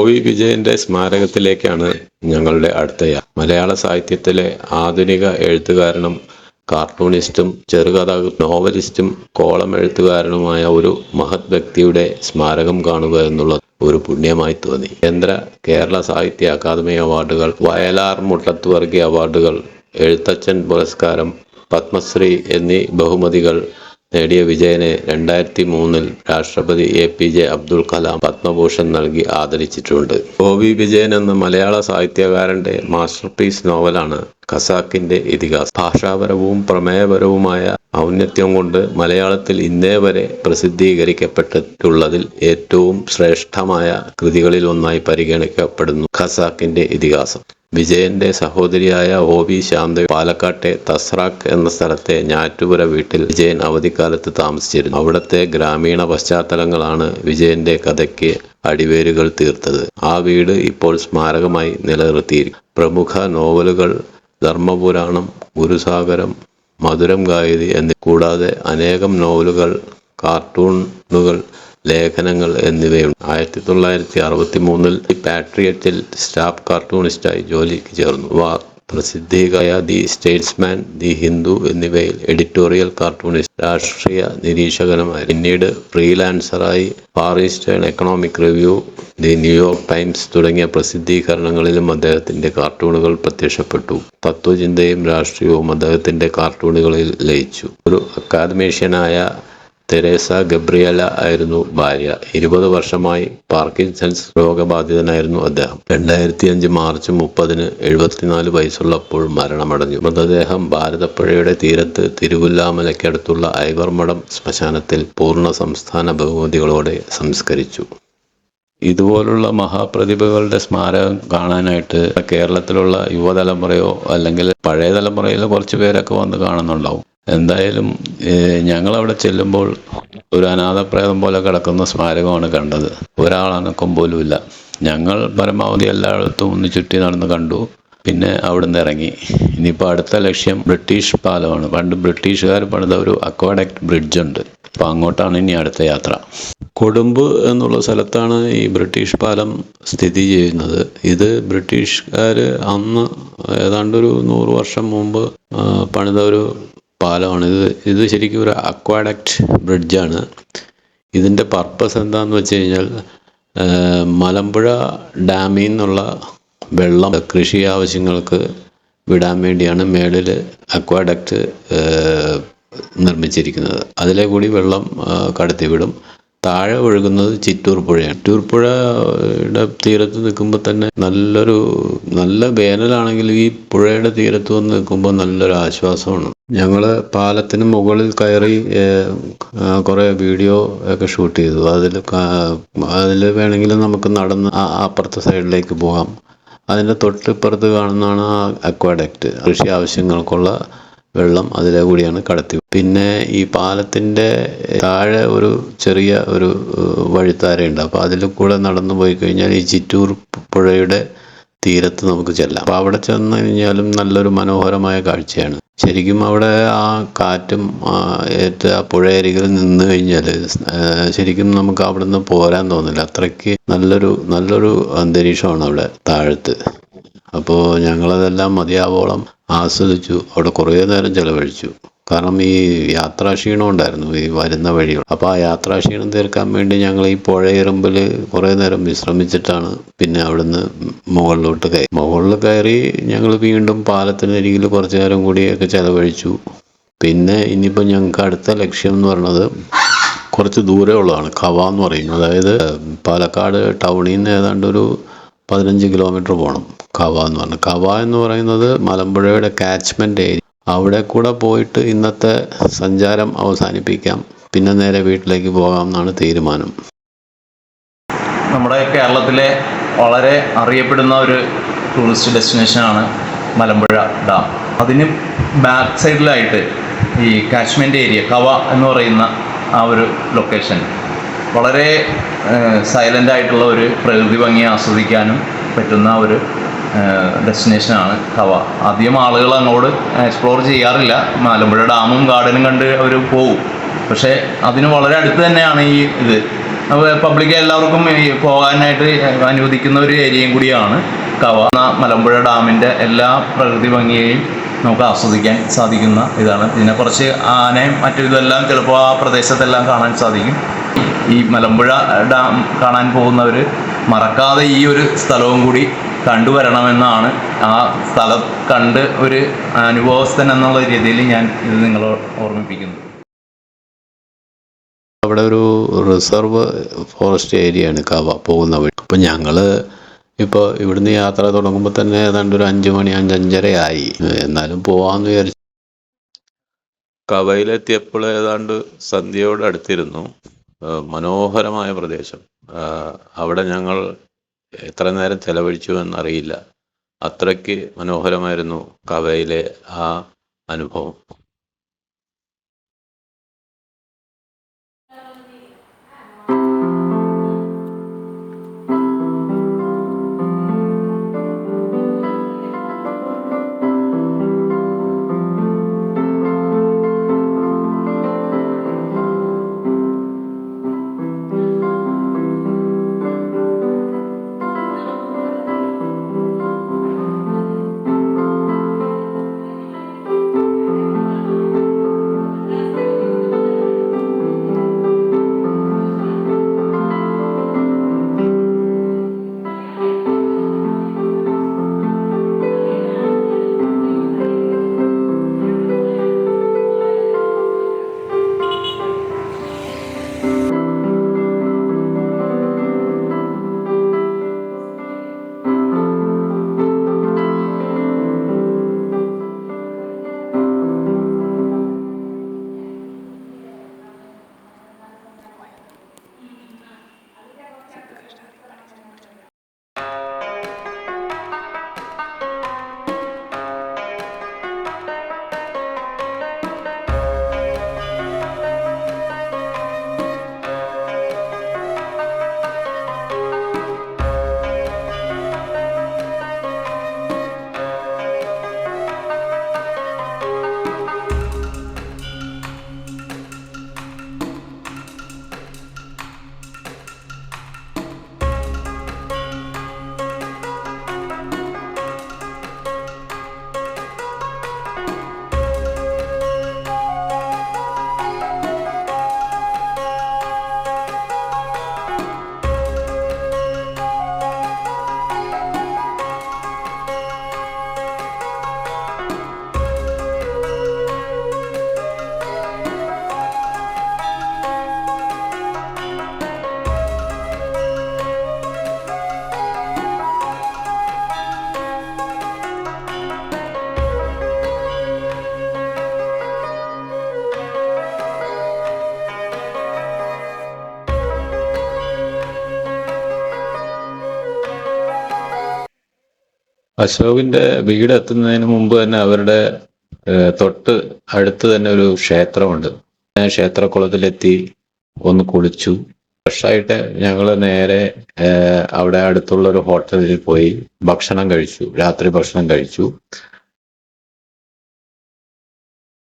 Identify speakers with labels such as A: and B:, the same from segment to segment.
A: V വിജയന്റെ സ്മാരകത്തിലേക്കാണ് ഞങ്ങളുടെ അടുത്ത യാത്ര. മലയാള സാഹിത്യത്തിലെ ആധുനിക എഴുത്തുകാരനും കാർട്ടൂണിസ്റ്റും ചെറുകഥ നോവലിസ്റ്റും കോളം എഴുത്തുകാരനുമായ ഒരു മഹത് വ്യക്തിയുടെ സ്മാരകം കാണുക എന്നുള്ളത് ഒരു പുണ്യമായി തോന്നി. കേരള സാഹിത്യ അക്കാദമി അവാർഡുകൾ, വയലാർ മുട്ടത്തുവർഗി അവാർഡുകൾ, എഴുത്തച്ഛൻ പുരസ്കാരം, പത്മശ്രീ എന്നീ ബഹുമതികൾ നേടിയ വിജയനെ 2003 രാഷ്ട്രപതി APJ അബ്ദുൽ കലാം പത്മഭൂഷൺ നൽകി ആദരിച്ചിട്ടുണ്ട്. വി വിജയൻ എന്ന മലയാള സാഹിത്യകാരന്റെ മാസ്റ്റർപീസ് നോവലാണ് ഖസാക്കിന്റെ ഇതിഹാസം. ഭാഷാപരവും പ്രമേയപരവുമായ ഔന്നത്യം കൊണ്ട് മലയാളത്തിൽ ഇന്നേ വരെ പ്രസിദ്ധീകരിക്കപ്പെട്ടിട്ടുള്ളതിൽ ഏറ്റവും ശ്രേഷ്ഠമായ കൃതികളിൽ ഒന്നായി പരിഗണിക്കപ്പെടുന്നു ഖസാക്കിന്റെ ഇതിഹാസം. വിജയന്റെ സഹോദരിയായ OV ശാന്ത പാലക്കാട്ടെ തസ്രാക്ക് എന്ന സ്ഥലത്തെ ഞാറ്റുപുര വീട്ടിൽ വിജയൻ അവധിക്കാലത്ത് താമസിച്ചിരുന്നു. അവിടുത്തെ ഗ്രാമീണ പശ്ചാത്തലങ്ങളാണ് വിജയന്റെ കഥയ്ക്ക് അടിവേരുകൾ തീർത്തത്. ആ വീട് ഇപ്പോൾ സ്മാരകമായി നിലനിർത്തിയിരിക്കുന്നു. പ്രമുഖ നോവലുകൾ ധർമ്മപുരാണം, ഗുരുസാഗരം, മധുരം ഗായതി എന്നിവ കൂടാതെ അനേകം നോവലുകൾ, കാർട്ടൂണുകൾ, ലേഖനങ്ങൾ എന്നിവയുണ്ട്. 1963 പാട്രിയറ്റിൽ സ്റ്റാഫ് കാർട്ടൂണിസ്റ്റായി ജോലിക്ക് ചേർന്നു. പ്രസിദ്ധീകമായ ദി സ്റ്റേറ്റ്സ്മാൻ, ദി ഹിന്ദു എന്നിവയിൽ എഡിറ്റോറിയൽ കാർട്ടൂണിസ്റ്റ്, രാഷ്ട്രീയ നിരീക്ഷകനുമായി. പിന്നീട് ഫ്രീലാൻസറായി Far Eastern Economic Review, the New York Times തുടങ്ങിയ പ്രസിദ്ധീകരണങ്ങളിലും അദ്ദേഹത്തിന്റെ കാർട്ടൂണുകൾ പ്രത്യക്ഷപ്പെട്ടു. തത്വചിന്തയും രാഷ്ട്രീയവും അദ്ദേഹത്തിന്റെ കാർട്ടൂണുകളിൽ ലയിച്ചു. ഒരു അക്കാദമീഷ്യനായ തെരേസ ഗബ്രിയല ആയിരുന്നു ഭാര്യ. 20 വർഷമായി പാർക്കിൻസൺസ് രോഗബാധിതനായിരുന്നു അദ്ദേഹം. 2005 മാർച്ച് 30 74 വയസ്സുള്ളപ്പോൾ മരണമടഞ്ഞു. മൃതദേഹം ഭാരതപ്പുഴയുടെ തീരത്ത് തിരുവല്ലാമലയ്ക്കടുത്തുള്ള ഐവർമഠം ശ്മശാനത്തിൽ പൂർണ്ണ സംസ്ഥാന ബഹുമതികളോടെ സംസ്കരിച്ചു. ഇതുപോലുള്ള മഹാപ്രതിഭകളുടെ സ്മാരകം കാണാനായിട്ട് കേരളത്തിലുള്ള യുവതലമുറയോ അല്ലെങ്കിൽ പഴയ തലമുറയിലെ കുറച്ച് പേരൊക്കെ വന്ന് കാണുന്നുണ്ടാവും. എന്തായാലും ഞങ്ങളവിടെ ചെല്ലുമ്പോൾ ഒരു അനാഥപ്രേതം പോലെ കിടക്കുന്ന സ്മാരകമാണ് കണ്ടത്. ഒരാളനക്കം പോലും ഇല്ല. ഞങ്ങൾ പരമാവധി എല്ലായിടത്തും ഒന്ന് ചുറ്റി നടന്ന് കണ്ടു. പിന്നെ അവിടുന്ന് ഇറങ്ങി. ഇനിയിപ്പോൾ അടുത്ത ലക്ഷ്യം ബ്രിട്ടീഷ് പാലമാണ്. പണ്ട് ബ്രിട്ടീഷുകാർ പണിത ഒരു അക്വാഡക്റ്റ് ബ്രിഡ്ജ് ഉണ്ട്. അപ്പോൾ അങ്ങോട്ടാണ് ഇനി അടുത്ത യാത്ര. കൊടുമ്പ് എന്നുള്ള സ്ഥലത്താണ് ഈ ബ്രിട്ടീഷ് പാലം സ്ഥിതി ചെയ്യുന്നത്. ഇത് ബ്രിട്ടീഷുകാർ അന്ന് ഏതാണ്ടൊരു 100 വർഷം മുമ്പ് പണിത ഒരു പാലമാണ്. ഇത് ശരിക്കും ഒരു അക്വാഡക്റ്റ് ബ്രിഡ്ജാണ്. ഇതിൻ്റെ പർപ്പസ് എന്താണെന്ന് വെച്ച് കഴിഞ്ഞാൽ മലമ്പുഴ ഡാമിൽ നിന്നുള്ള വെള്ളം കൃഷി ആവശ്യങ്ങൾക്ക് വിടാൻ വേണ്ടിയാണ് മേളിൽ അക്വാഡക്റ്റ് നിർമ്മിച്ചിരിക്കുന്നത്. അതിലെ കൂടി വെള്ളം കടത്തിവിടും. താഴെ ഒഴുകുന്നത് ചിറ്റൂർ പുഴയാണ്. ചിറ്റൂർ പുഴയുടെ തീരത്ത് നിൽക്കുമ്പോൾ തന്നെ നല്ല വേനലാണെങ്കിൽ ഈ പുഴയുടെ തീരത്ത് വന്ന് നിൽക്കുമ്പോൾ നല്ലൊരു ആശ്വാസമാണ്. ഞങ്ങൾ പാലത്തിന് മുകളിൽ കയറി കുറേ വീഡിയോ ഒക്കെ ഷൂട്ട് ചെയ്തു. അതിൽ വേണമെങ്കിൽ നമുക്ക് നടന്ന് അപ്പുറത്തെ സൈഡിലേക്ക് പോകാം. അതിൻ്റെ തൊട്ടിപ്പുറത്ത് കാണുന്നതാണ് ആ അക്വാഡക്റ്റ്. കൃഷി ആവശ്യങ്ങൾക്കുള്ള വെള്ളം അതിലെ കൂടിയാണ് കടത്തി. പിന്നെ ഈ പാലത്തിൻ്റെ താഴെ ഒരു ചെറിയ ഒരു വഴിത്താരയുണ്ട്. അപ്പോൾ അതിൽ കൂടെ നടന്നു പോയി കഴിഞ്ഞാൽ ഈ ചിറ്റൂർ പുഴയുടെ തീരത്ത് നമുക്ക് ചെല്ലാം. അപ്പോൾ അവിടെ ചെന്ന് കഴിഞ്ഞാലും നല്ലൊരു മനോഹരമായ കാഴ്ചയാണ്. ശരിക്കും അവിടെ ആ കാറ്റും ആ പുഴയരികിൽ നിന്ന് കഴിഞ്ഞാൽ ശരിക്കും നമുക്ക് അവിടെ നിന്ന് പോരാൻ തോന്നില്ല. അത്രയ്ക്ക് നല്ലൊരു അന്തരീക്ഷമാണ് അവിടെ താഴത്ത്. അപ്പോൾ ഞങ്ങളതെല്ലാം മതിയാവോളം ആസ്വദിച്ചു. അവിടെ കുറേ നേരം ചിലവഴിച്ചു. കാരണം ഈ യാത്രാക്ഷീണം ഉണ്ടായിരുന്നു ഈ വരുന്ന വഴികൾ. അപ്പോൾ ആ യാത്രാക്ഷീണം തീർക്കാൻ വേണ്ടി ഞങ്ങൾ ഈ പുഴയിറമ്പിൽ കുറേ നേരം വിശ്രമിച്ചിട്ടാണ് പിന്നെ അവിടുന്ന് മുകളിൽ കയറി ഞങ്ങൾ വീണ്ടും പാലത്തിനരികിൽ കുറച്ച് നേരം കൂടിയൊക്കെ ചിലവഴിച്ചു. പിന്നെ ഇനിയിപ്പോൾ ഞങ്ങൾക്ക് അടുത്ത ലക്ഷ്യം എന്ന് പറയുന്നത് കുറച്ച് ദൂരെ ഉള്ളതാണ്. കവ എന്ന് പറയും. അതായത് പാലക്കാട് ടൗണിൽ നിന്ന് ഏതാണ്ട് ഒരു 15 കിലോമീറ്റർ പോകണം. കവ എന്ന് പറയുന്നത് മലമ്പുഴയുടെ കാച്ച്മെൻ്റ് ഏരിയ. അവിടെ കൂടെ പോയിട്ട് ഇന്നത്തെ സഞ്ചാരം അവസാനിപ്പിക്കാം. പിന്നെ നേരെ വീട്ടിലേക്ക് പോകാം എന്നാണ് തീരുമാനം.
B: നമ്മുടെ കേരളത്തിലെ വളരെ അറിയപ്പെടുന്ന ഒരു ടൂറിസ്റ്റ് ഡെസ്റ്റിനേഷനാണ് മലമ്പുഴ ഡാം. അതിന് ബാക്ക് സൈഡിലായിട്ട് ഈ കാച്ച്മെൻ്റ് ഏരിയ കവ എന്ന് പറയുന്ന ആ ഒരു ലൊക്കേഷൻ വളരെ സൈലൻ്റ് ആയിട്ടുള്ള ഒരു പ്രകൃതി ഭംഗി ആസ്വദിക്കാനും പറ്റുന്ന ഒരു ഡെസ്റ്റിനേഷനാണ് കവ. അധികം ആളുകൾ അങ്ങോട്ട് എക്സ്പ്ലോർ ചെയ്യാറില്ല. മലമ്പുഴ ഡാമും ഗാർഡനും കണ്ട് അവർ പോകും. പക്ഷേ അതിന് വളരെ അടുത്ത് തന്നെയാണ് ഈ പബ്ലിക് എല്ലാവർക്കും ഈ പോകാനായിട്ട് അനുവദിക്കുന്ന ഒരു ഏരിയയും കൂടിയാണ് കവ. മലമ്പുഴ ഡാമിൻ്റെ എല്ലാ പ്രകൃതി ഭംഗിയെയും നമുക്ക് ആസ്വദിക്കാൻ സാധിക്കുന്ന ഇതാണ്. ഇതിനെ കുറച്ച് ആനയും മറ്റും ഇതെല്ലാം ചിലപ്പോൾ ആ പ്രദേശത്തെല്ലാം കാണാൻ സാധിക്കും. ഈ മലമ്പുഴ ഡാം കാണാൻ പോകുന്നവർ മറക്കാതെ ഈ ഒരു സ്ഥലവും കൂടി കണ്ടുവരണമെന്നാണ്. ആ സ്ഥലം കണ്ട് ഒരു അനുഭവസ്ഥൻ എന്നുള്ള രീതിയിൽ ഞാൻ ഇത് നിങ്ങളോട് ഓർമ്മിപ്പിക്കുന്നു.
A: അവിടെ ഒരു റിസർവ് ഫോറസ്റ്റ് ഏരിയയാണ് കവ പോകുന്ന വഴി. അപ്പം ഞങ്ങൾ ഇപ്പോൾ ഇവിടുന്ന് യാത്ര തുടങ്ങുമ്പോൾ തന്നെ ഏതാണ്ട് ഒരു 5 മണി 5:30 ആയി. എന്നാലും പോവാമെന്ന് വിചാരിച്ചു. കവയിലെത്തിയപ്പോൾ ഏതാണ്ട് സന്ധ്യയോട് അടുത്തിരുന്നു. മനോഹരമായ പ്രദേശം. അവിടെ ഞങ്ങൾ എത്ര നേരം ചെലവഴിച്ചു എന്നറിയില്ല. അത്രയ്ക്ക് മനോഹരമായിരുന്നു കവയിലെ ആ അനുഭവം. അശോകിന്റെ വീട് എത്തുന്നതിന് മുമ്പ് തന്നെ അവരുടെ തൊട്ട് അടുത്ത് തന്നെ ഒരു ക്ഷേത്രമുണ്ട്. ക്ഷേത്രക്കുളത്തിലെത്തി ഒന്ന് കുളിച്ചു. ഫ്രഷായിട്ട് ഞങ്ങൾ നേരെ അവിടെ അടുത്തുള്ള ഒരു ഹോട്ടലിൽ പോയി ഭക്ഷണം കഴിച്ചു. രാത്രി ഭക്ഷണം കഴിച്ചു.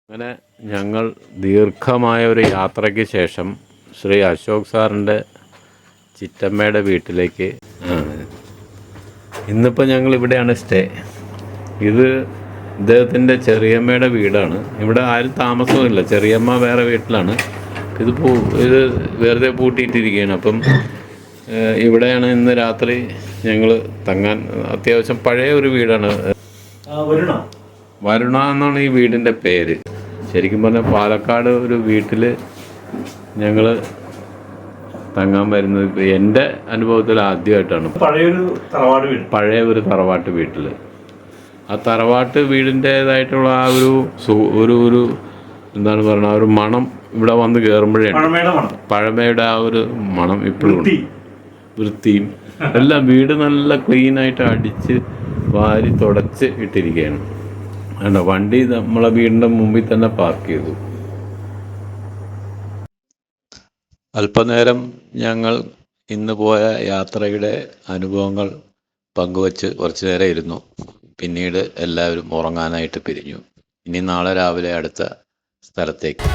A: അങ്ങനെ ഞങ്ങൾ ദീർഘമായ ഒരു യാത്രയ്ക്ക് ശേഷം ശ്രീ അശോക് സാറിൻ്റെ ചിറ്റമ്മയുടെ വീട്ടിലേക്ക്. ഇന്നിപ്പോൾ ഞങ്ങൾ ഇവിടെയാണ് സ്റ്റേ. ഇത് ഇദ്ദേഹത്തിൻ്റെ ചെറിയമ്മയുടെ വീടാണ്. ഇവിടെ ആരും താമസവുമില്ല. ചെറിയമ്മ വേറെ വീട്ടിലാണ്. ഇത് വെറുതെ പൂട്ടിയിട്ടിരിക്കുകയാണ്. അപ്പം ഇവിടെയാണ് ഇന്ന് രാത്രി ഞങ്ങൾ തങ്ങാൻ. അത്യാവശ്യം പഴയ ഒരു വീടാണ്. വരുണ എന്നാണ് ഈ വീടിൻ്റെ പേര്. ശരിക്കും പറഞ്ഞാൽ പാലക്കാട് ഒരു വീട്ടിൽ ഞങ്ങൾ തങ്ങാൻ വരുന്നത് ഇപ്പം എൻ്റെ അനുഭവത്തിൽ ആദ്യമായിട്ടാണ്. പഴയ ഒരു തറവാട്ട് വീട്ടിൽ. ആ തറവാട്ട് വീടിൻ്റേതായിട്ടുള്ള ആ ഒരു എന്താണ് പറയുക, ആ ഒരു മണം ഇവിടെ വന്ന് കയറുമ്പോഴേ പഴമയുടെ ആ ഒരു മണം ഇപ്പോഴും ഉണ്ട്. വൃത്തിയും എല്ലാം. വീട് നല്ല ക്ലീനായിട്ട് അടിച്ച് വാരി തുടച്ച് ഇട്ടിരിക്കുകയാണ്. വേണ്ട, വണ്ടി നമ്മളെ വീടിൻ്റെ മുമ്പിൽ തന്നെ പാർക്ക് ചെയ്തു. അല്പനേരം ഞങ്ങൾ ഇന്ന് പോയ യാത്രയുടെ അനുഭവങ്ങൾ പങ്കുവച്ച് കുറച്ചു നേരം ഇരുന്നു. പിന്നീട് എല്ലാവരും ഉറങ്ങാനായിട്ട് പിരിഞ്ഞു. ഇനി നാളെ രാവിലെ അടുത്ത സ്ഥലത്തേക്ക്.